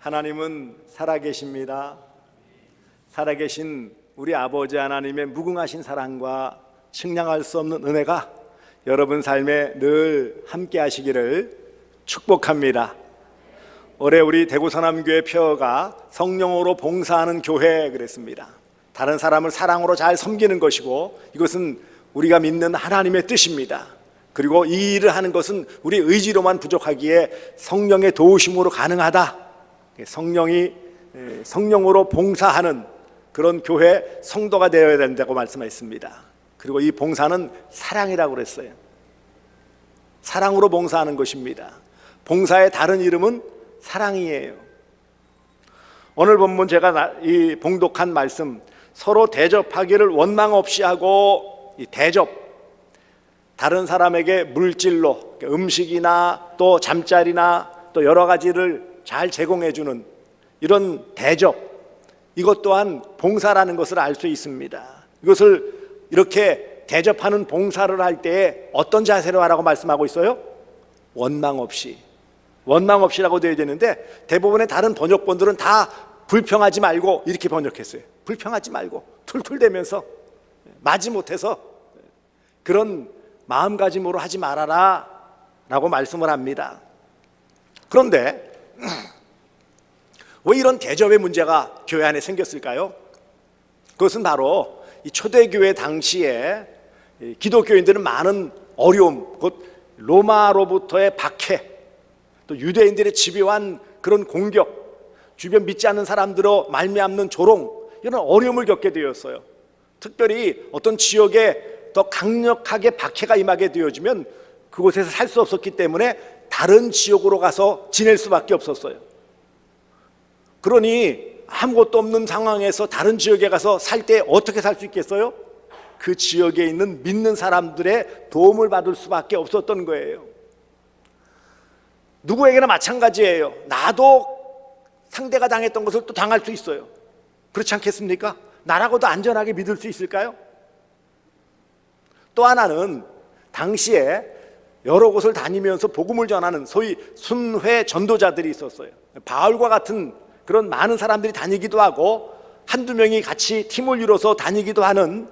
하나님은 살아계십니다. 살아계신 우리 아버지 하나님의 무궁하신 사랑과 측량할 수 없는 은혜가 여러분 삶에 늘 함께 하시기를 축복합니다. 올해 우리 대구서남교회 표어가 성령으로 봉사하는 교회 그랬습니다. 다른 사람을 사랑으로 잘 섬기는 것이고, 이것은 우리가 믿는 하나님의 뜻입니다. 그리고 이 일을 하는 것은 우리 의지로만 부족하기에 성령의 도우심으로 가능하다. 성령으로 봉사하는 그런 교회 성도가 되어야 된다고 말씀했습니다. 그리고 이 봉사는 사랑이라고 그랬어요. 사랑으로 봉사하는 것입니다. 봉사의 다른 이름은 사랑이에요. 오늘 본문 제가 이 봉독한 말씀, 서로 대접하기를 원망 없이 하고, 이 대접, 다른 사람에게 물질로 음식이나 또 잠자리나 또 여러 가지를 잘 제공해주는 이런 대접, 이것 또한 봉사라는 것을 알 수 있습니다. 이것을 이렇게 대접하는 봉사를 할 때 어떤 자세로 하라고 말씀하고 있어요? 원망 없이. 원망 없이라고 되어야 되는데, 대부분의 다른 번역본들은 다 불평하지 말고 이렇게 번역했어요. 불평하지 말고, 툴툴대면서, 마지못해서 그런 마음가짐으로 하지 말아라 라고 말씀을 합니다. 그런데 왜 이런 대접의 문제가 교회 안에 생겼을까요? 그것은 바로 이 초대교회 당시에 기독교인들은 많은 어려움, 곧 로마로부터의 박해, 또 유대인들의 집요한 그런 공격, 주변 믿지 않는 사람들로 말미암는 조롱, 이런 어려움을 겪게 되었어요. 특별히 어떤 지역에 더 강력하게 박해가 임하게 되어지면 그곳에서 살 수 없었기 때문에 다른 지역으로 가서 지낼 수밖에 없었어요. 그러니 아무것도 없는 상황에서 다른 지역에 가서 살 때 어떻게 살 수 있겠어요? 그 지역에 있는 믿는 사람들의 도움을 받을 수밖에 없었던 거예요. 누구에게나 마찬가지예요. 나도 상대가 당했던 것을 또 당할 수 있어요. 그렇지 않겠습니까? 나라고도 안전하게 믿을 수 있을까요? 또 하나는 당시에 여러 곳을 다니면서 복음을 전하는 소위 순회 전도자들이 있었어요. 바울과 같은 그런 많은 사람들이 다니기도 하고, 한두 명이 같이 팀을 이뤄서 다니기도 하는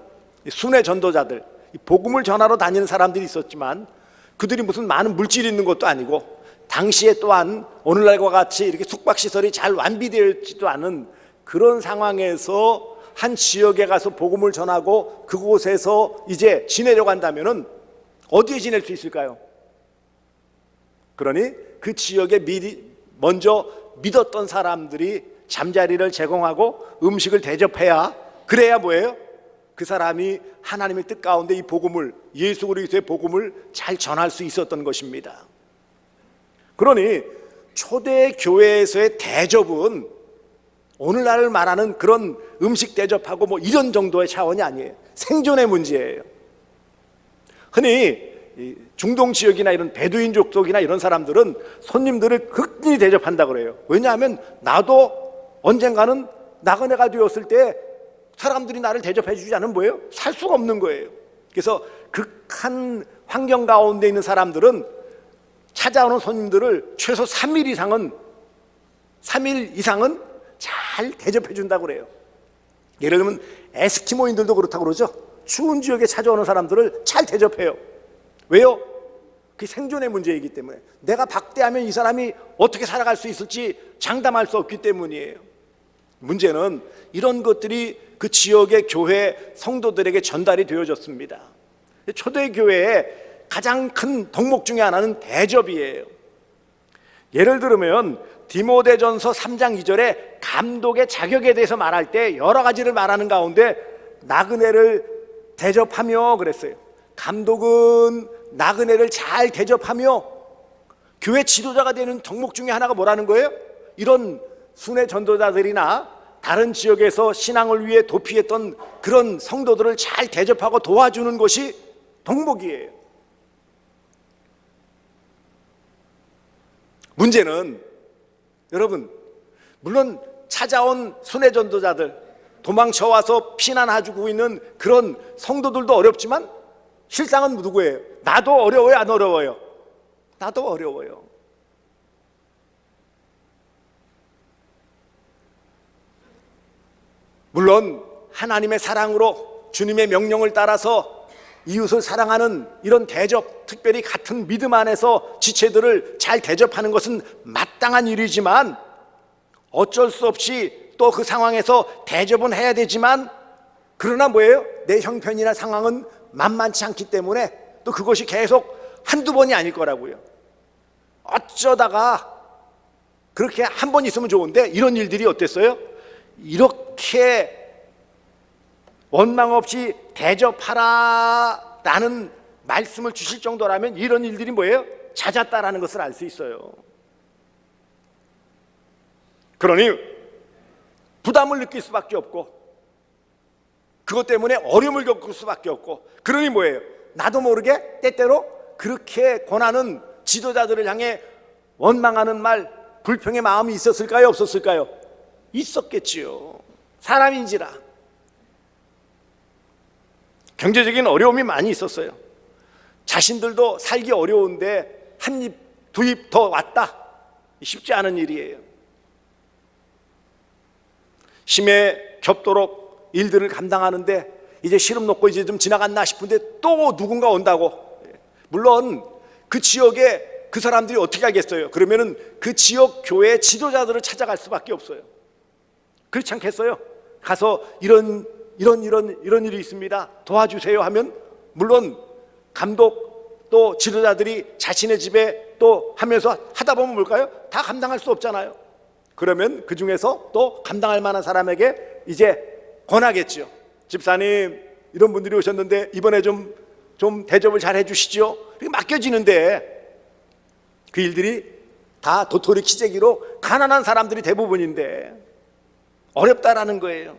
순회 전도자들, 복음을 전하러 다니는 사람들이 있었지만, 그들이 무슨 많은 물질이 있는 것도 아니고, 당시에 또한 오늘날과 같이 이렇게 숙박시설이 잘 완비되어 있지도 않은 그런 상황에서 한 지역에 가서 복음을 전하고 그곳에서 이제 지내려고 한다면은 어디에 지낼 수 있을까요? 그러니 그 지역에 미리 먼저 믿었던 사람들이 잠자리를 제공하고 음식을 대접해야, 그래야 뭐예요? 그 사람이 하나님의 뜻 가운데 이 복음을, 예수 그리스도의 복음을 잘 전할 수 있었던 것입니다. 그러니 초대 교회에서의 대접은 오늘날 말하는 그런 음식 대접하고 뭐 이런 정도의 차원이 아니에요. 생존의 문제예요. 흔히 중동 지역이나 이런 베두인족 쪽이나 이런 사람들은 손님들을 극진히 대접한다 그래요. 왜냐하면 나도 언젠가는 나그네가 되었을 때 사람들이 나를 대접해 주지 않으면 뭐예요? 살 수가 없는 거예요. 그래서 극한 환경 가운데 있는 사람들은 찾아오는 손님들을 최소 3일 이상은 잘 대접해 준다고 그래요. 예를 들면 에스키모인들도 그렇다고 그러죠. 추운 지역에 찾아오는 사람들을 잘 대접해요. 왜요? 그게 생존의 문제이기 때문에. 내가 박대하면 이 사람이 어떻게 살아갈 수 있을지 장담할 수 없기 때문이에요. 문제는 이런 것들이 그 지역의 교회 성도들에게 전달이 되어졌습니다. 초대교회의 가장 큰 덕목 중에 하나는 대접이에요. 예를 들면 디모데전서 3장 2절에 감독의 자격에 대해서 말할 때 여러 가지를 말하는 가운데 나그네를 대접하며 그랬어요. 감독은 나그네를 잘 대접하며, 교회 지도자가 되는 덕목 중에 하나가 뭐라는 거예요? 이런 순회 전도자들이나 다른 지역에서 신앙을 위해 도피했던 그런 성도들을 잘 대접하고 도와주는 것이 덕목이에요. 문제는 여러분, 물론 찾아온 순회 전도자들, 도망쳐와서 피난해주고 있는 그런 성도들도 어렵지만 실상은 누구예요? 나도 어려워요, 안 어려워요? 나도 어려워요. 물론 하나님의 사랑으로 주님의 명령을 따라서 이웃을 사랑하는 이런 대접, 특별히 같은 믿음 안에서 지체들을 잘 대접하는 것은 마땅한 일이지만 어쩔 수 없이 또 그 상황에서 대접은 해야 되지만, 그러나 뭐예요? 내 형편이나 상황은 만만치 않기 때문에 또 그것이 계속 한두 번이 아닐 거라고요. 어쩌다가 그렇게 한 번 있으면 좋은데 이런 일들이 어땠어요? 이렇게 원망 없이 대접하라 라는 말씀을 주실 정도라면 이런 일들이 뭐예요? 잦았다라는 것을 알 수 있어요. 그러니 부담을 느낄 수밖에 없고, 그것 때문에 어려움을 겪을 수밖에 없고, 그러니 뭐예요? 나도 모르게 때때로 그렇게 권하는 지도자들을 향해 원망하는 말, 불평의 마음이 있었을까요? 없었을까요? 있었겠지요. 사람인지라. 경제적인 어려움이 많이 있었어요. 자신들도 살기 어려운데 한 입, 두 입 더 왔다. 쉽지 않은 일이에요. 심해 겹도록 일들을 감당하는데 이제 시름 놓고 이제 좀 지나갔나 싶은데 또 누군가 온다고. 물론 그 지역에 그 사람들이 어떻게 알겠어요? 그러면은 그 지역 교회 지도자들을 찾아갈 수밖에 없어요. 그렇지 않겠어요? 가서 이런 일이 있습니다, 도와주세요 하면 물론 감독 또 지도자들이 자신의 집에 또 하면서 하다 보면 뭘까요? 다 감당할 수 없잖아요. 그러면 그 중에서 또 감당할 만한 사람에게 이제 권하겠죠. 집사님, 이런 분들이 오셨는데 이번에 좀 대접을 잘 해주시죠. 이렇게 맡겨지는데 그 일들이 다 도토리 키재기로 가난한 사람들이 대부분인데 어렵다라는 거예요.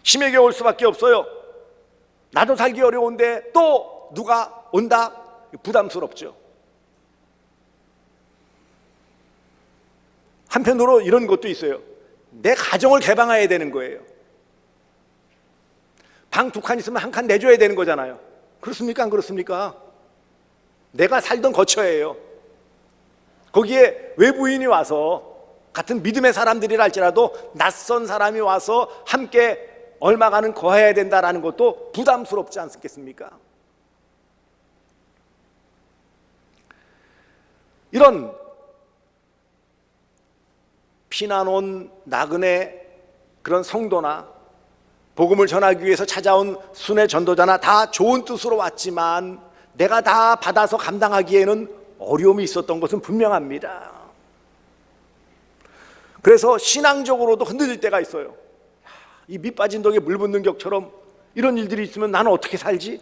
심하게 올 수밖에 없어요. 나도 살기 어려운데 또 누가 온다? 부담스럽죠. 한편으로 이런 것도 있어요. 내 가정을 개방해야 되는 거예요. 방 2칸 있으면 1칸 내줘야 되는 거잖아요. 그렇습니까? 안 그렇습니까? 내가 살던 거처예요. 거기에 외부인이 와서 같은 믿음의 사람들이라 할지라도 낯선 사람이 와서 함께 얼마간은 거해야 된다는 것도 부담스럽지 않겠습니까? 이런 피난 온 나그네 그런 성도나 복음을 전하기 위해서 찾아온 순회 전도자나 다 좋은 뜻으로 왔지만 내가 다 받아서 감당하기에는 어려움이 있었던 것은 분명합니다. 그래서 신앙적으로도 흔들릴 때가 있어요. 이 밑 빠진 독에 물 붓는 격처럼 이런 일들이 있으면 나는 어떻게 살지?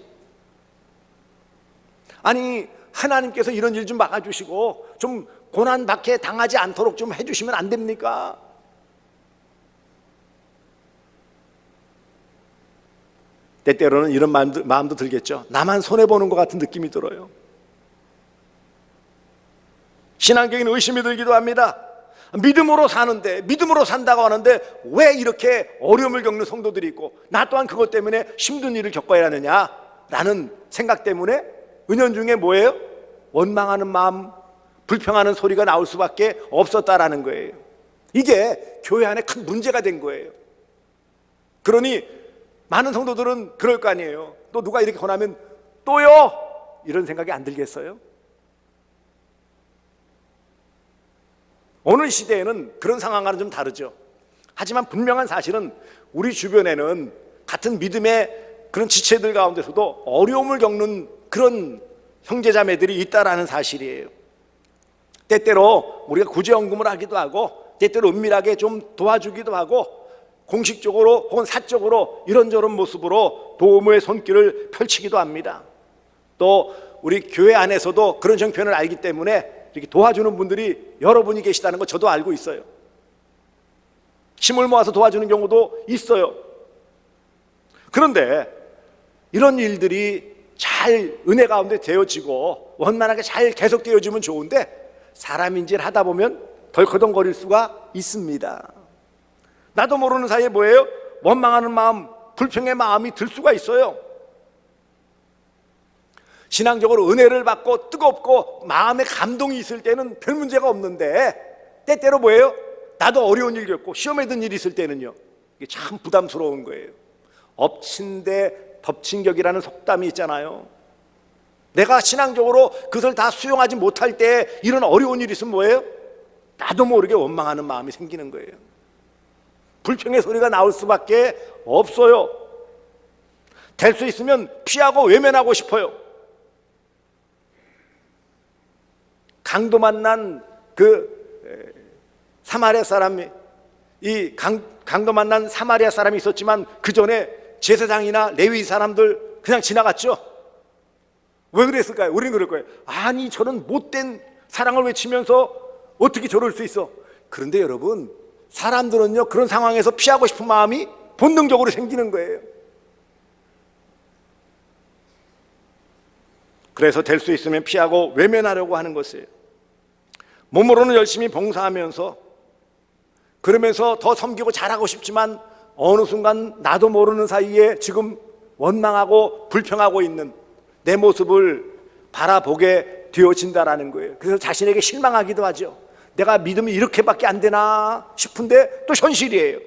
아니, 하나님께서 이런 일 좀 막아주시고 좀 고난받게 당하지 않도록 좀 해주시면 안 됩니까? 때때로는 이런 마음도 들겠죠. 나만 손해보는 것 같은 느낌이 들어요. 신앙적인 의심이 들기도 합니다. 믿음으로 사는데, 믿음으로 산다고 하는데 왜 이렇게 어려움을 겪는 성도들이 있고 나 또한 그것 때문에 힘든 일을 겪어야 하느냐라는 생각 때문에 은연중에 뭐예요? 원망하는 마음, 불평하는 소리가 나올 수밖에 없었다라는 거예요. 이게 교회 안에 큰 문제가 된 거예요. 그러니 많은 성도들은 그럴 거 아니에요. 또 누가 이렇게 권하면 또요? 이런 생각이 안 들겠어요? 오늘 시대에는 그런 상황과는 좀 다르죠. 하지만 분명한 사실은 우리 주변에는 같은 믿음의 그런 지체들 가운데서도 어려움을 겪는 그런 형제자매들이 있다라는 사실이에요. 때때로 우리가 구제연금을 하기도 하고 때때로 은밀하게 좀 도와주기도 하고 공식적으로 혹은 사적으로 이런저런 모습으로 도움의 손길을 펼치기도 합니다. 또 우리 교회 안에서도 그런 형편을 알기 때문에 이렇게 도와주는 분들이 여러분이 계시다는 거 저도 알고 있어요. 힘을 모아서 도와주는 경우도 있어요. 그런데 이런 일들이 잘 은혜 가운데 되어지고 원만하게 잘 계속되어지면 좋은데 사람인지를 하다 보면 덜커덩거릴 수가 있습니다. 나도 모르는 사이에 뭐예요? 원망하는 마음, 불평의 마음이 들 수가 있어요. 신앙적으로 은혜를 받고 뜨겁고 마음에 감동이 있을 때는 별 문제가 없는데 때때로 뭐예요? 나도 어려운 일 겪고 시험에 든 일이 있을 때는요, 이게 참 부담스러운 거예요. 엎친 데 덮친 격이라는 속담이 있잖아요. 내가 신앙적으로 그것을 다 수용하지 못할 때 이런 어려운 일이 있으면 뭐예요? 나도 모르게 원망하는 마음이 생기는 거예요. 불평의 소리가 나올 수밖에 없어요. 될 수 있으면 피하고 외면하고 싶어요. 강도 만난 그 사마리아 사람이, 이 강도 만난 사마리아 사람이 있었지만 그 전에 제사장이나 레위 사람들 그냥 지나갔죠. 왜 그랬을까요? 우리는 그럴 거예요. 아니, 저런 못된 사랑을 외치면서 어떻게 저럴 수 있어? 그런데 여러분, 사람들은요, 그런 상황에서 피하고 싶은 마음이 본능적으로 생기는 거예요. 그래서 될 수 있으면 피하고 외면하려고 하는 것이에요. 몸으로는 열심히 봉사하면서, 그러면서 더 섬기고 잘하고 싶지만 어느 순간 나도 모르는 사이에 지금 원망하고 불평하고 있는 내 모습을 바라보게 되어진다라는 거예요. 그래서 자신에게 실망하기도 하죠. 내가 믿음이 이렇게밖에 안 되나 싶은데 또 현실이에요.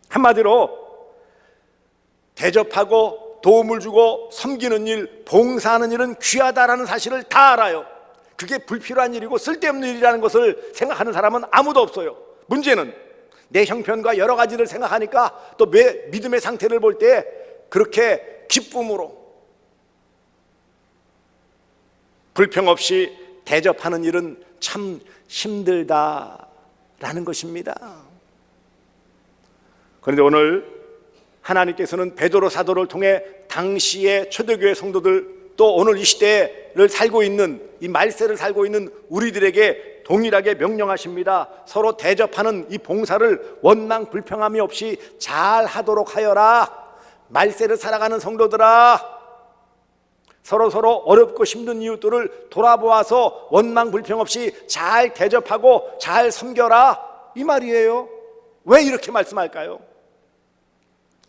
한마디로 대접하고 도움을 주고 섬기는 일, 봉사하는 일은 귀하다라는 사실을 다 알아요. 그게 불필요한 일이고 쓸데없는 일이라는 것을 생각하는 사람은 아무도 없어요. 문제는 내 형편과 여러 가지를 생각하니까 또 믿음의 상태를 볼 때 그렇게 기쁨으로 불평 없이 대접하는 일은 참 힘들다라는 것입니다. 그런데 오늘 하나님께서는 베드로 사도를 통해 당시의 초대교회 성도들, 또 오늘 이 시대를 살고 있는, 이 말세를 살고 있는 우리들에게 동일하게 명령하십니다. 서로 대접하는 이 봉사를 원망 불평함이 없이 잘 하도록 하여라. 말세를 살아가는 성도들아, 서로 어렵고 힘든 이웃들을 돌아보아서 원망 불평 없이 잘 대접하고 잘 섬겨라, 이 말이에요. 왜 이렇게 말씀할까요?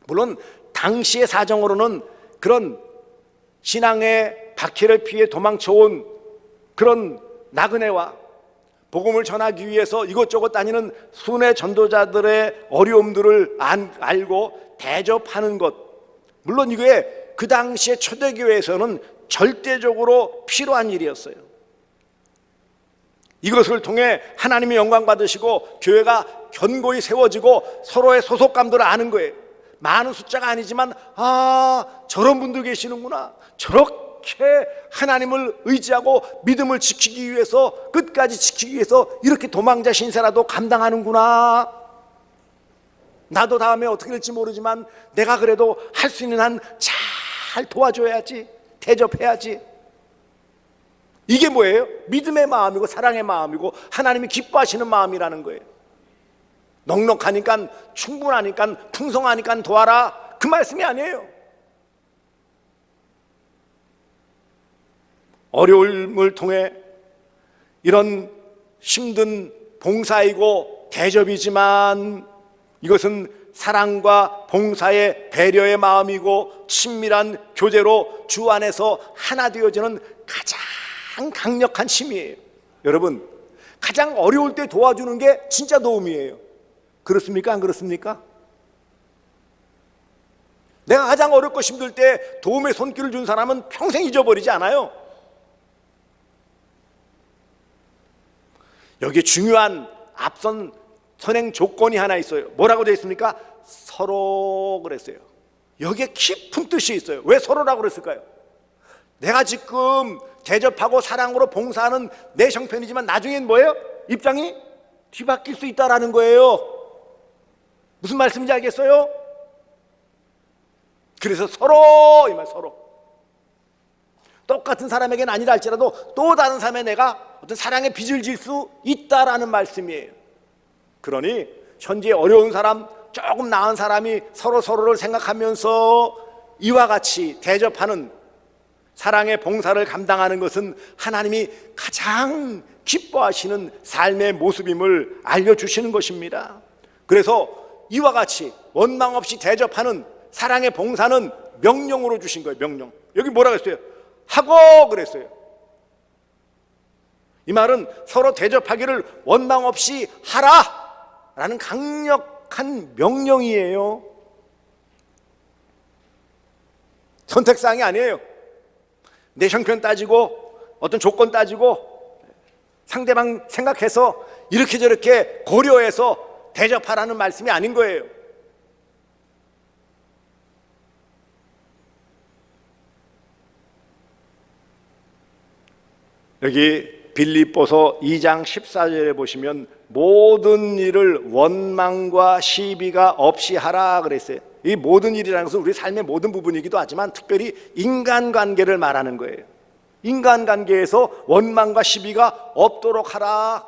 물론 당시의 사정으로는 그런 신앙의 박해를 피해 도망쳐온 그런 나그네와 복음을 전하기 위해서 이곳저곳 다니는 순회 전도자들의 어려움들을 알고 대접하는 것, 물론 이게 그 당시의 초대교회에서는 절대적으로 필요한 일이었어요. 이것을 통해 하나님의 영광 받으시고 교회가 견고히 세워지고 서로의 소속감들을 아는 거예요. 많은 숫자가 아니지만, 저런 분들 계시는구나, 저렇게 하나님을 의지하고 믿음을 지키기 위해서, 끝까지 지키기 위해서 이렇게 도망자 신세라도 감당하는구나, 나도 다음에 어떻게 될지 모르지만 내가 그래도 할 수 있는 한 잘 도와줘야지, 대접해야지. 이게 뭐예요? 믿음의 마음이고 사랑의 마음이고 하나님이 기뻐하시는 마음이라는 거예요. 넉넉하니까, 충분하니까, 풍성하니까 도와라, 그 말씀이 아니에요. 어려움을 통해 이런 힘든 봉사이고 대접이지만 이것은 사랑과 봉사의 배려의 마음이고 친밀한 교제로 주 안에서 하나 되어지는 가장 강력한 힘이에요. 여러분, 가장 어려울 때 도와주는 게 진짜 도움이에요. 그렇습니까? 안 그렇습니까? 내가 가장 어렵고 힘들 때 도움의 손길을 준 사람은 평생 잊어버리지 않아요. 여기에 중요한 앞선 선행 조건이 하나 있어요. 뭐라고 되어 있습니까? 서로 그랬어요. 여기에 깊은 뜻이 있어요. 왜 서로라고 그랬을까요? 내가 지금 대접하고 사랑으로 봉사하는 내 형편이지만 나중엔 뭐예요? 입장이 뒤바뀔 수 있다라는 거예요. 무슨 말씀인지 알겠어요? 그래서 서로, 이 말, 서로. 똑같은 사람에게는 아니라 할지라도 또 다른 사람에 내가 어떤 사랑의 빚을 질 수 있다라는 말씀이에요. 그러니 현재 어려운 사람, 조금 나은 사람이 서로를 생각하면서 이와 같이 대접하는 사랑의 봉사를 감당하는 것은 하나님이 가장 기뻐하시는 삶의 모습임을 알려주시는 것입니다. 그래서 이와 같이 원망 없이 대접하는 사랑의 봉사는 명령으로 주신 거예요. 명령. 여기 뭐라고 했어요? 하고 그랬어요. 이 말은 서로 대접하기를 원망 없이 하라라는 강력한 명령이에요. 선택사항이 아니에요. 내 형편 따지고 어떤 조건 따지고 상대방 생각해서 이렇게 저렇게 고려해서 대접하라는 말씀이 아닌 거예요. 여기 빌립보서 2장 14절에 보시면 모든 일을 원망과 시비가 없이 하라 그랬어요. 이 모든 일이라는 것은 우리 삶의 모든 부분이기도 하지만 특별히 인간관계를 말하는 거예요. 인간관계에서 원망과 시비가 없도록 하라.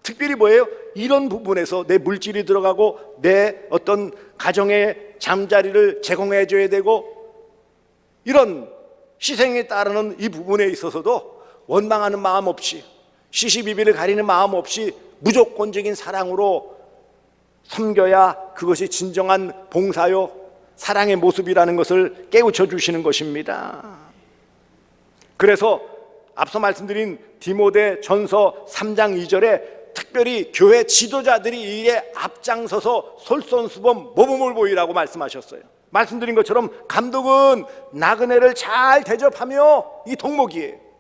특별히 뭐예요? 이런 부분에서 내 물질이 들어가고 내 어떤 가정의 잠자리를 제공해 줘야 되고 이런 희생에 따르는 이 부분에 있어서도 원망하는 마음 없이 시시비비를 가리는 마음 없이 무조건적인 사랑으로 섬겨야 그것이 진정한 봉사요 사랑의 모습이라는 것을 깨우쳐 주시는 것입니다. 그래서 앞서 말씀드린 디모데 전서 3장 2절에 특별히 교회 지도자들이 이 일에 앞장서서 솔선수범 모범을 보이라고 말씀하셨어요. 말씀드린 것처럼 감독은 나그네를 잘 대접하며 이 덕목이에요.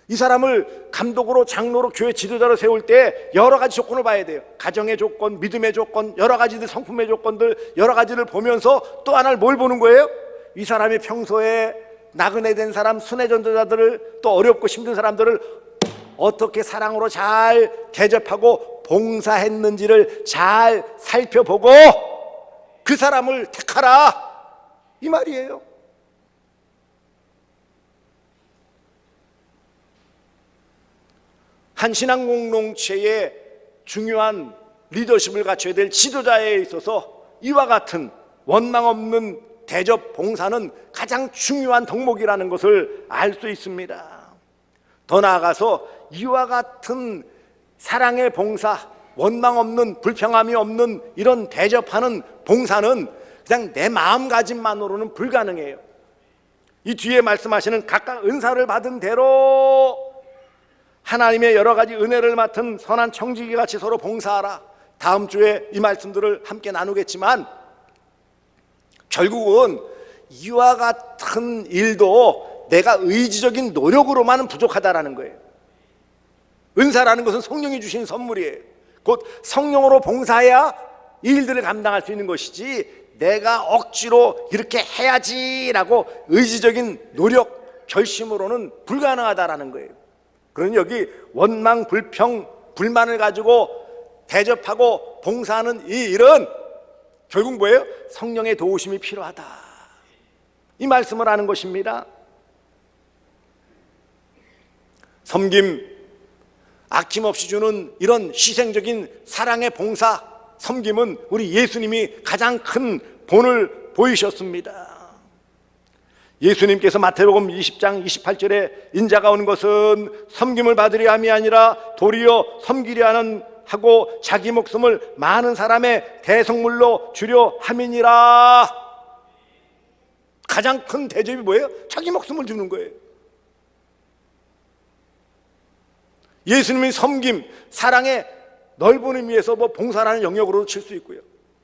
이 사람을 감독으로 장로로 교회 지도자로 세울 때 여러 가지 조건을 봐야 돼요. 가정의 조건, 믿음의 조건, 여러 가지들 성품의 조건들 여러 가지를 보면서 또 하나를 뭘 보는 거예요? 이 사람이 평소에 나그네 된 사람, 순회 전도자들을 또 어렵고 힘든 사람들을 어떻게 사랑으로 잘 대접하고 봉사했는지를 잘 살펴보고 그 사람을 택하라 이 말이에요. 한 신앙 공동체의 중요한 리더십을 갖춰야 될 지도자에 있어서 이와 같은 원망 없는 대접 봉사는 가장 중요한 덕목이라는 것을 알 수 있습니다. 더 나아가서 이와 같은 사랑의 봉사, 원망 없는 불평함이 없는 이런 대접하는 봉사는 그냥 내 마음가짐만으로는 불가능해요. 이 뒤에 말씀하시는 각각 은사를 받은 대로 하나님의 여러 가지 은혜를 맡은 선한 청지기 같이 서로 봉사하라. 다음 주에 이 말씀들을 함께 나누겠지만 결국은 이와 같은 일도 내가 의지적인 노력으로만은 부족하다라는 거예요. 은사라는 것은 성령이 주신 선물이에요. 곧 성령으로 봉사해야 이 일들을 감당할 수 있는 것이지 내가 억지로 이렇게 해야지라고 의지적인 노력, 결심으로는 불가능하다라는 거예요. 그러니 여기 원망, 불평, 불만을 가지고 대접하고 봉사하는 이 일은 결국 뭐예요? 성령의 도우심이 필요하다 이 말씀을 하는 것입니다. 섬김, 아낌없이 주는 이런 희생적인 사랑의 봉사, 섬김은 우리 예수님이 가장 큰 본을 보이셨습니다. 예수님께서 마태복음 20장 28절에 인자가 오는 것은 섬김을 받으려 함이 아니라 도리어 섬기려 하는 하고 자기 목숨을 많은 사람의 대성물로 주려 함이니라. 가장 큰 대접이 뭐예요? 자기 목숨을 주는 거예요. 예수님의 섬김, 사랑의 넓은 의미에서 봉사라는 영역으로도 칠 수 있고요.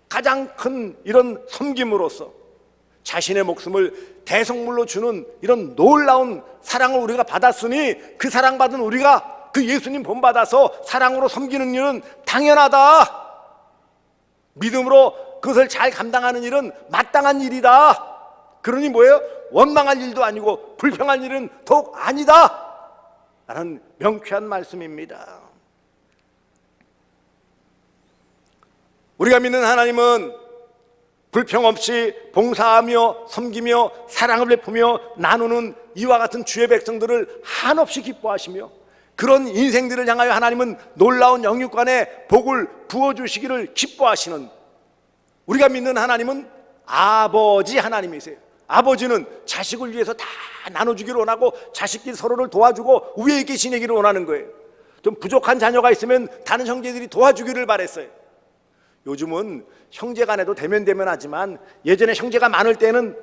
가장 큰 이런 섬김으로서 자신의 목숨을 대성물로 주는 이런 놀라운 사랑을 우리가 받았으니 그 사랑받은 우리가 그 예수님 본받아서 사랑으로 섬기는 일은 당연하다. 믿음으로 그것을 잘 감당하는 일은 마땅한 일이다. 그러니 뭐예요? 원망할 일도 아니고 불평할 일은 더욱 아니다 라는 명쾌한 말씀입니다. 우리가 믿는 하나님은 불평 없이 봉사하며 섬기며 사랑을 베푸며 나누는 이와 같은 주의 백성들을 한없이 기뻐하시며 그런 인생들을 향하여 하나님은 놀라운 영육간의 복을 부어주시기를 기뻐하시는 우리가 믿는 하나님은 아버지 하나님이세요. 아버지는 자식을 위해서 다 나눠주기를 원하고 자식끼리 서로를 도와주고 우애 있게 지내기를 원하는 거예요. 좀 부족한 자녀가 있으면 다른 형제들이 도와주기를 바랬어요. 요즘은 형제간에도 대면하지만 예전에 형제가 많을 때는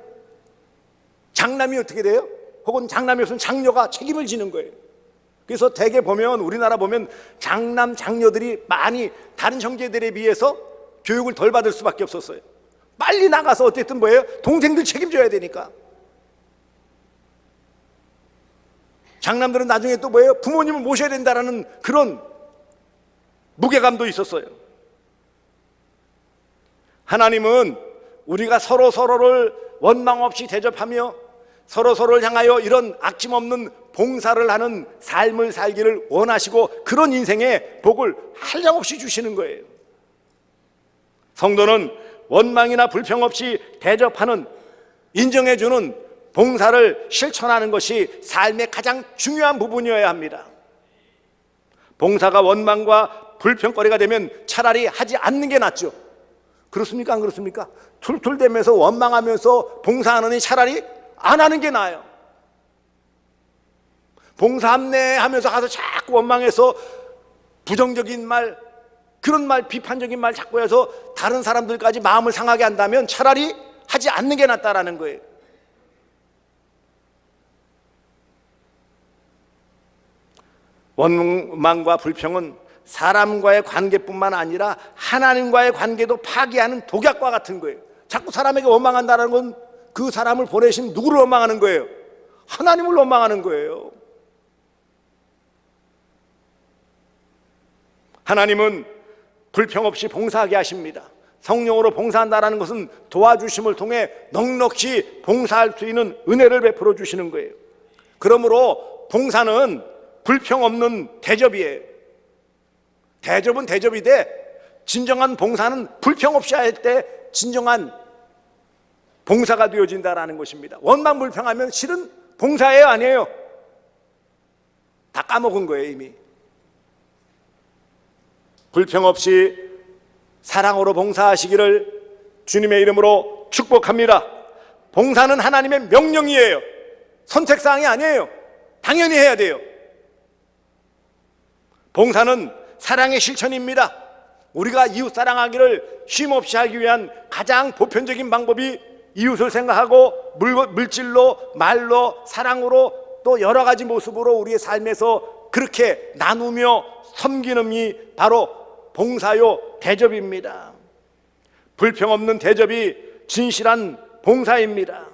장남이 어떻게 돼요? 혹은 장남이 없으면 장녀가 책임을 지는 거예요. 그래서 대개 보면 우리나라 보면 장남 장녀들이 많이 다른 형제들에 비해서 교육을 덜 받을 수밖에 없었어요. 빨리 나가서 어쨌든 뭐예요? 동생들 책임져야 되니까. 장남들은 나중에 또 뭐예요? 부모님을 모셔야 된다라는 그런 무게감도 있었어요. 하나님은 우리가 서로를 원망 없이 대접하며 서로를 향하여 이런 아낌없는 봉사를 하는 삶을 살기를 원하시고 그런 인생의 복을 한량없이 주시는 거예요. 성도는 원망이나 불평 없이 대접하는, 인정해주는 봉사를 실천하는 것이 삶의 가장 중요한 부분이어야 합니다. 봉사가 원망과 불평거리가 되면 차라리 하지 않는 게 낫죠. 그렇습니까? 안 그렇습니까? 툴툴대면서 원망하면서 봉사하느니 차라리 안 하는 게 나아요. 봉사합네 하면서 가서 자꾸 원망해서 부정적인 말, 그런 말, 비판적인 말 자꾸 해서 다른 사람들까지 마음을 상하게 한다면 차라리 하지 않는 게 낫다라는 거예요. 원망과 불평은 사람과의 관계뿐만 아니라 하나님과의 관계도 파괴하는 독약과 같은 거예요. 자꾸 사람에게 원망한다는 건 그 사람을 보내신 누구를 원망하는 거예요? 하나님을 원망하는 거예요. 하나님은 불평 없이 봉사하게 하십니다. 성령으로 봉사한다는 것은 도와주심을 통해 넉넉히 봉사할 수 있는 은혜를 베풀어 주시는 거예요. 그러므로 봉사는 불평 없는 대접이에요. 대접은 대접이되 진정한 봉사는 불평 없이 할 때 진정한 봉사가 되어진다는 것입니다. 원망 불평하면 실은 봉사예요, 아니에요? 다 까먹은 거예요, 이미. 불평 없이 사랑으로 봉사하시기를 주님의 이름으로 축복합니다. 봉사는 하나님의 명령이에요. 선택사항이 아니에요. 당연히 해야 돼요. 봉사는 사랑의 실천입니다. 우리가 이웃 사랑하기를 쉼없이 하기 위한 가장 보편적인 방법이 이웃을 생각하고 물질로, 말로, 사랑으로 또 여러 가지 모습으로 우리의 삶에서 그렇게 나누며 섬기는 이 바로 봉사요, 대접입니다. 불평 없는 대접이 진실한 봉사입니다.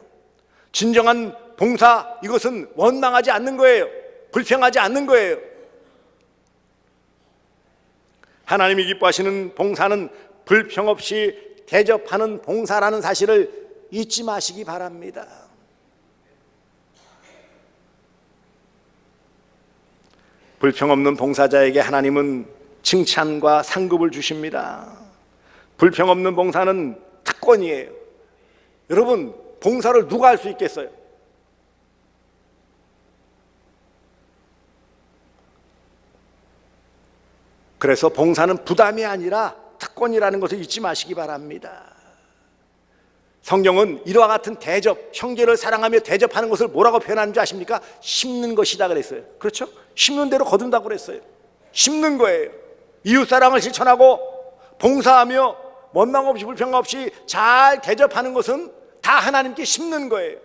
진정한 봉사, 이것은 원망하지 않는 거예요. 불평하지 않는 거예요. 하나님이 기뻐하시는 봉사는 불평 없이 대접하는 봉사라는 사실을 잊지 마시기 바랍니다. 불평 없는 봉사자에게 하나님은 칭찬과 상급을 주십니다. 불평 없는 봉사는 특권이에요. 여러분, 봉사를 누가 할 수 있겠어요? 그래서 봉사는 부담이 아니라 특권이라는 것을 잊지 마시기 바랍니다. 성경은 이와 같은 대접, 형제를 사랑하며 대접하는 것을 뭐라고 표현하는 줄 아십니까? 심는 것이다 그랬어요. 그렇죠? 심는 대로 거둔다고 그랬어요. 심는 거예요. 이웃사랑을 실천하고 봉사하며 원망 없이 불평 없이 잘 대접하는 것은 다 하나님께 심는 거예요.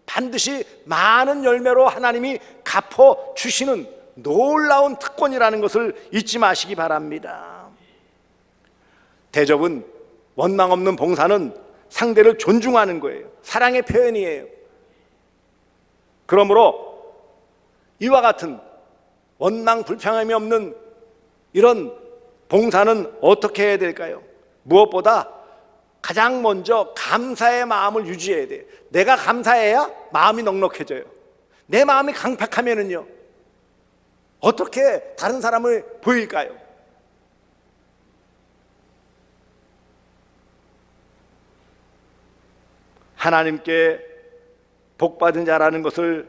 반드시 많은 열매로 하나님이 갚아 주시는 놀라운 특권이라는 것을 잊지 마시기 바랍니다. 대접은, 원망 없는 봉사는 상대를 존중하는 거예요. 사랑의 표현이에요. 그러므로 이와 같은 원망 불평함이 없는 이런 봉사는 어떻게 해야 될까요? 무엇보다 가장 먼저 감사의 마음을 유지해야 돼요. 내가 감사해야 마음이 넉넉해져요. 내 마음이 강팍하면은요, 어떻게 다른 사람을 보일까요? 하나님께 복받은 자라는 것을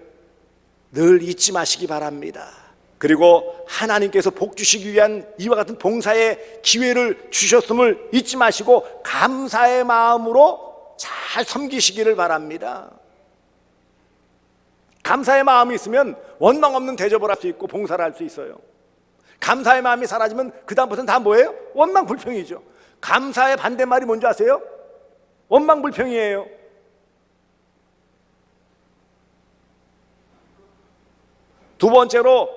늘 잊지 마시기 바랍니다. 그리고 하나님께서 복 주시기 위한 이와 같은 봉사의 기회를 주셨음을 잊지 마시고 감사의 마음으로 잘 섬기시기를 바랍니다. 감사의 마음이 있으면 원망 없는 대접을 할 수 있고 봉사를 할 수 있어요. 감사의 마음이 사라지면 그 다음부터는 다 뭐예요? 원망 불평이죠. 감사의 반대말이 뭔지 아세요? 원망 불평이에요. 두 번째로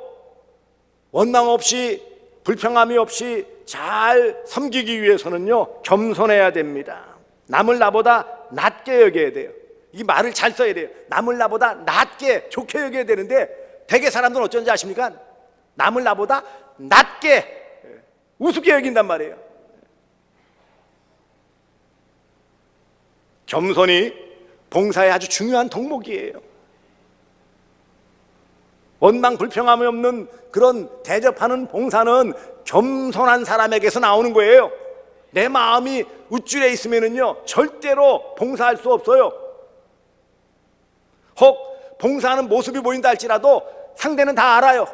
원망 없이 불평함이 없이 잘 섬기기 위해서는요, 겸손해야 됩니다. 남을 나보다 낮게 여겨야 돼요. 이 말을 잘 써야 돼요. 남을 나보다 낮게 좋게 여겨야 되는데 대개 사람들은 어쩐지 아십니까? 남을 나보다 낮게 우습게 여긴단 말이에요. 겸손이 봉사의 아주 중요한 덕목이에요. 원망 불평함이 없는 그런 대접하는 봉사는 겸손한 사람에게서 나오는 거예요. 내 마음이 우쭐해 있으면은요, 절대로 봉사할 수 없어요. 혹 봉사하는 모습이 보인다 할지라도 상대는 다 알아요.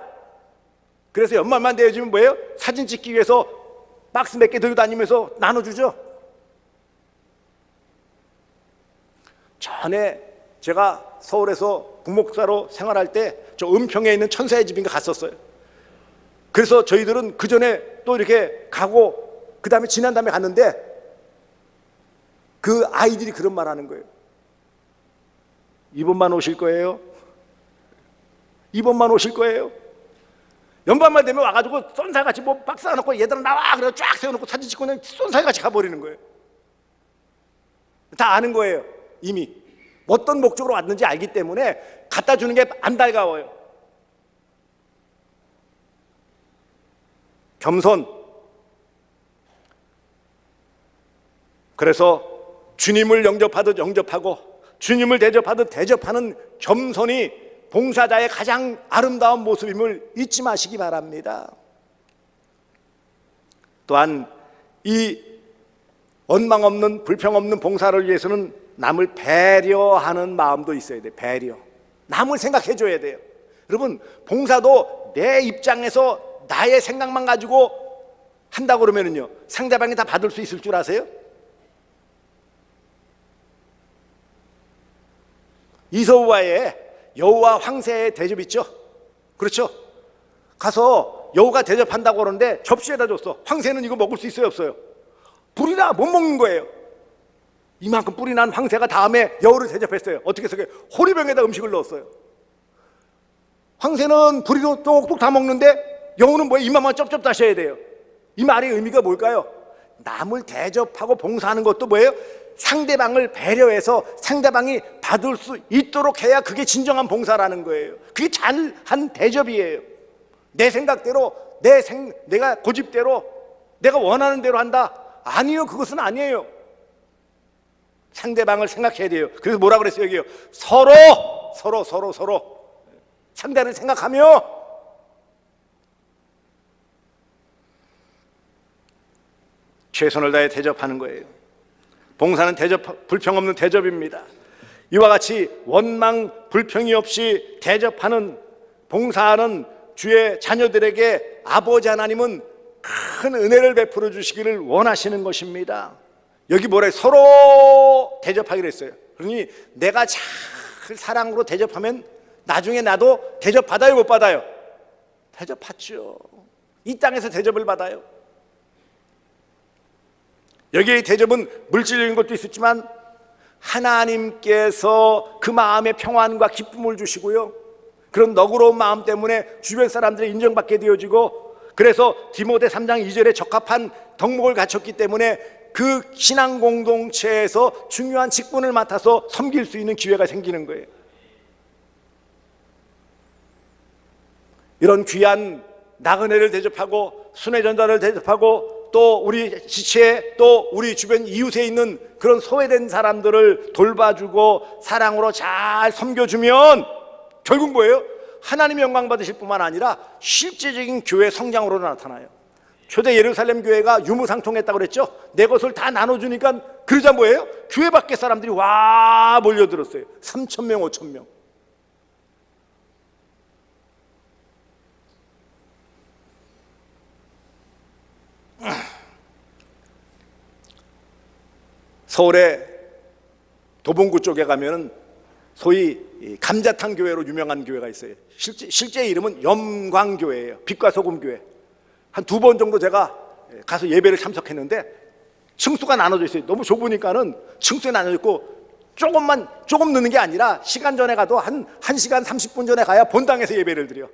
그래서 연말만 되어지면 뭐예요? 사진 찍기 위해서 박스 몇 개 들고 다니면서 나눠주죠. 전에 제가 서울에서 부목사로 생활할 때 저 은평에 있는 천사의 집인가 갔었어요. 그래서 저희들은 그 전에 또 이렇게 가고 그 다음에 지난 다음에 갔는데 그 아이들이 그런 말 하는 거예요. 이번만 오실 거예요? 이번만 오실 거예요? 연말만 되면 와가지고 쏜살같이 뭐 박스 하나 놓고 얘들아 나와! 그래서 쫙 세워놓고 사진 찍고 그냥 쏜살같이 가버리는 거예요. 다 아는 거예요. 이미 어떤 목적으로 왔는지 알기 때문에 갖다 주는 게 안 달가워요. 겸손. 그래서 주님을 영접하듯 영접하고 주님을 대접하듯 대접하는 겸손이 봉사자의 가장 아름다운 모습임을 잊지 마시기 바랍니다. 또한 이 원망 없는 불평 없는 봉사를 위해서는 남을 배려하는 마음도 있어야 돼요. 배려. 남을 생각해 줘야 돼요. 여러분, 봉사도 내 입장에서 나의 생각만 가지고 한다고 그러면은요, 상대방이 다 받을 수 있을 줄 아세요? 이서우와의 여우와 황새의 대접 있죠? 그렇죠? 가서 여우가 대접한다고 그러는데 접시에다 줬어. 황새는 이거 먹을 수 있어요, 없어요? 불이나 못 먹는 거예요. 이만큼 뿔이 난 황새가 다음에 여우를 대접했어요. 어떻게 해서 호리병에다 음식을 넣었어요. 황새는 불이로 똑똑 다 먹는데 여우는 뭐예요? 이만만 쩝쩝 다셔야 돼요. 이 말의 의미가 뭘까요? 남을 대접하고 봉사하는 것도 뭐예요? 상대방을 배려해서 상대방이 받을 수 있도록 해야 그게 진정한 봉사라는 거예요. 그게 잘한 대접이에요. 내 생각대로 내가 고집대로 내가 원하는 대로 한다? 아니요, 그것은 아니에요. 상대방을 생각해야 돼요. 그래서 뭐라 그랬어요, 여기요? 서로 상대를 생각하며 최선을 다해 대접하는 거예요. 봉사는 불평 없는 대접입니다. 이와 같이 원망 불평이 없이 대접하는 봉사하는 주의 자녀들에게 아버지 하나님은 큰 은혜를 베풀어 주시기를 원하시는 것입니다. 여기 뭐래? 서로 대접하기로 했어요. 그러니 내가 잘 사랑으로 대접하면 나중에 나도 대접 받아요, 못 받아요? 대접 받죠. 이 땅에서 대접을 받아요. 여기에 대접은 물질적인 것도 있었지만 하나님께서 그 마음에 평안과 기쁨을 주시고요, 그런 너그러운 마음 때문에 주변 사람들이 인정받게 되어지고, 그래서 디모데 3장 2절에 적합한 덕목을 갖췄기 때문에 그 신앙 공동체에서 중요한 직분을 맡아서 섬길 수 있는 기회가 생기는 거예요. 이런 귀한 나그네를 대접하고 순회전자를 대접하고 또 우리 지체에 또 우리 주변 이웃에 있는 그런 소외된 사람들을 돌봐주고 사랑으로 잘 섬겨주면 결국 뭐예요? 하나님의 영광 받으실 뿐만 아니라 실제적인 교회 성장으로 나타나요. 초대 예루살렘 교회가 유무상통했다고 그랬죠? 내 것을 다 나눠주니까 그러자 뭐예요? 교회 밖에 사람들이 와 몰려들었어요. 3,000명 5,000명. 서울의 도봉구 쪽에 가면은 소위 감자탕 교회로 유명한 교회가 있어요. 실제 이름은 염광교회예요. 빛과 소금 교회. 한 2번 정도 제가 가서 예배를 참석했는데 층수가 나눠져 있어요. 너무 좁으니까는 층수에 나눠져 있고 조금 늦는 게 아니라 시간 전에 가도 한 1시간 30분 전에 가야 본당에서 예배를 드려.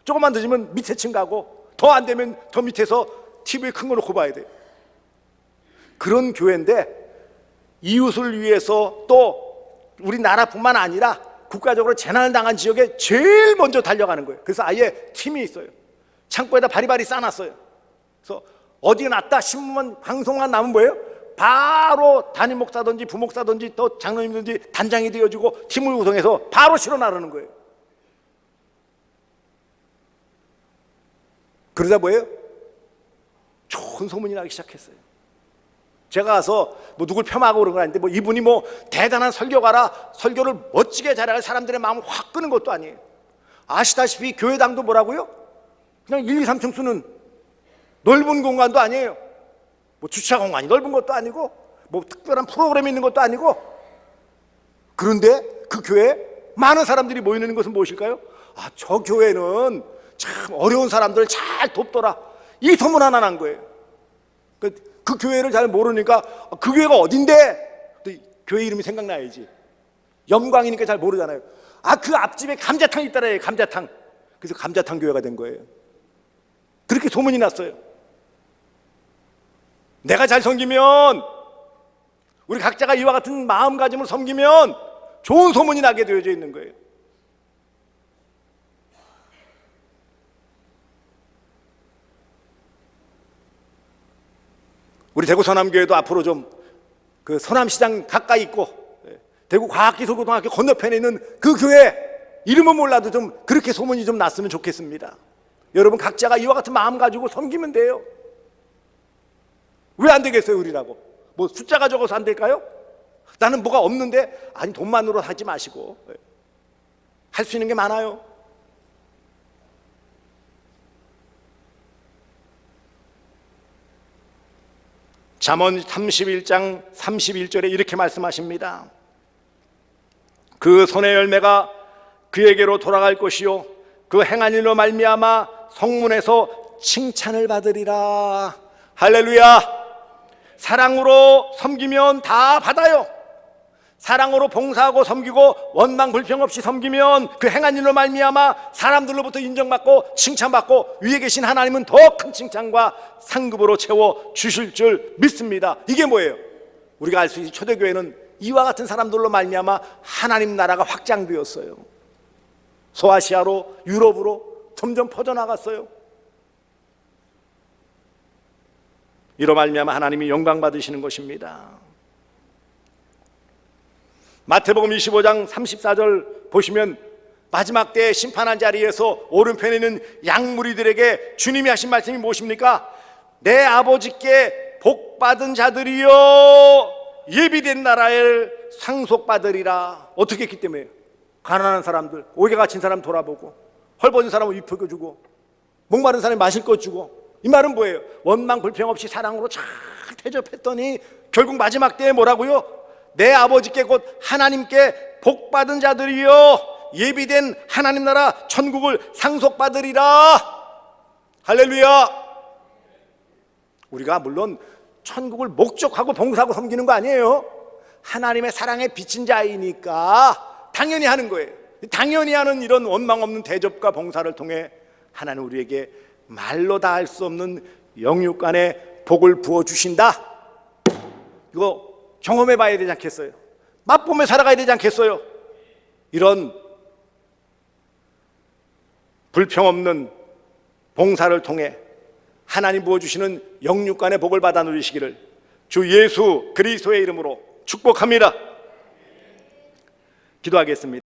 조금만 늦으면 밑에 층 가고, 더 안 되면 더 밑에서 TV에 큰 거 놓고 봐야 돼요. 그런 교회인데 이웃을 위해서 또 우리나라뿐만 아니라 국가적으로 재난을 당한 지역에 제일 먼저 달려가는 거예요. 그래서 아예 팀이 있어요. 창고에다 바리바리 싸놨어요. 그래서 어디에 났다 신문 방송만 나면 뭐예요? 바로 담임 목사든지 부목사든지 또 장로님든지 단장이 되어주고 팀을 구성해서 바로 실어 나르는 거예요. 그러다 뭐예요? 좋은 소문이 나기 시작했어요. 제가 가서 뭐 누굴 폄하하고 그런 건 아닌데, 뭐 이분이 뭐 대단한 설교가라, 설교를 멋지게 잘할 사람들의 마음을 확 끄는 것도 아니에요. 아시다시피 교회당도 뭐라고요? 그냥 1, 2, 3층 쓰는 넓은 공간도 아니에요. 뭐 주차 공간이 넓은 것도 아니고 뭐 특별한 프로그램이 있는 것도 아니고. 그런데 그 교회에 많은 사람들이 모이는 것은 무엇일까요? 아, 저 교회는 참 어려운 사람들을 잘 돕더라, 이 소문 하나 난 거예요. 그 교회를 잘 모르니까 그 교회가 어딘데? 교회 이름이 생각나야지. 염광이니까 잘 모르잖아요. 아, 그 앞집에 감자탕이 있더래요. 감자탕. 그래서 감자탕 교회가 된 거예요. 그렇게 소문이 났어요. 내가 잘 섬기면, 우리 각자가 이와 같은 마음가짐을 섬기면 좋은 소문이 나게 되어져 있는 거예요. 우리 대구 서남교회도 앞으로 좀 그 서남시장 가까이 있고 대구 과학기술고등학교 건너편에 있는 그 교회 이름은 몰라도 좀 그렇게 소문이 좀 났으면 좋겠습니다. 여러분 각자가 이와 같은 마음 가지고 섬기면 돼요. 왜 안 되겠어요? 우리라고 뭐 숫자가 적어서 안 될까요? 나는 뭐가 없는데, 아니 돈만으로 하지 마시고 할 수 있는 게 많아요. 잠언 31장 31절에 이렇게 말씀하십니다. 그 손의 열매가 그에게로 돌아갈 것이요 그 행한 일로 말미암아 성문에서 칭찬을 받으리라. 할렐루야. 사랑으로 섬기면 다 받아요. 사랑으로 봉사하고 섬기고 원망 불평 없이 섬기면 그 행한 일로 말미암아 사람들로부터 인정받고 칭찬받고 위에 계신 하나님은 더 큰 칭찬과 상급으로 채워 주실 줄 믿습니다. 이게 뭐예요? 우리가 알 수 있는 초대교회는 이와 같은 사람들로 말미암아 하나님 나라가 확장되었어요. 소아시아로, 유럽으로 점점 퍼져나갔어요. 이로 말미암아 하나님이 영광 받으시는 것입니다. 마태복음 25장 34절 보시면 마지막 때에 심판한 자리에서 오른편에 있는 양무리들에게 주님이 하신 말씀이 무엇입니까? 내 아버지께 복받은 자들이여 예비된 나라에 상속받으리라. 어떻게 했기 때문에? 가난한 사람들, 옥에 갇힌 사람 돌아보고, 헐벗은 사람을 입혀주고, 목마른 사람이 마실 것 주고. 이 말은 뭐예요? 원망 불평 없이 사랑으로 잘 대접했더니 결국 마지막 때에 뭐라고요? 내 아버지께 곧 하나님께 복받은 자들이여 예비된 하나님 나라 천국을 상속받으리라. 할렐루야. 우리가 물론 천국을 목적하고 봉사하고 섬기는 거 아니에요. 하나님의 사랑에 비친 자이니까 당연히 하는 거예요. 당연히 하는 이런 원망 없는 대접과 봉사를 통해 하나님 우리에게 말로 다 할 수 없는 영육간의 복을 부어주신다. 이거 경험해 봐야 되지 않겠어요? 맛보며 살아가야 되지 않겠어요? 이런 불평 없는 봉사를 통해 하나님 부어주시는 영육간의 복을 받아 누리시기를 주 예수 그리스도의 이름으로 축복합니다. 기도하겠습니다.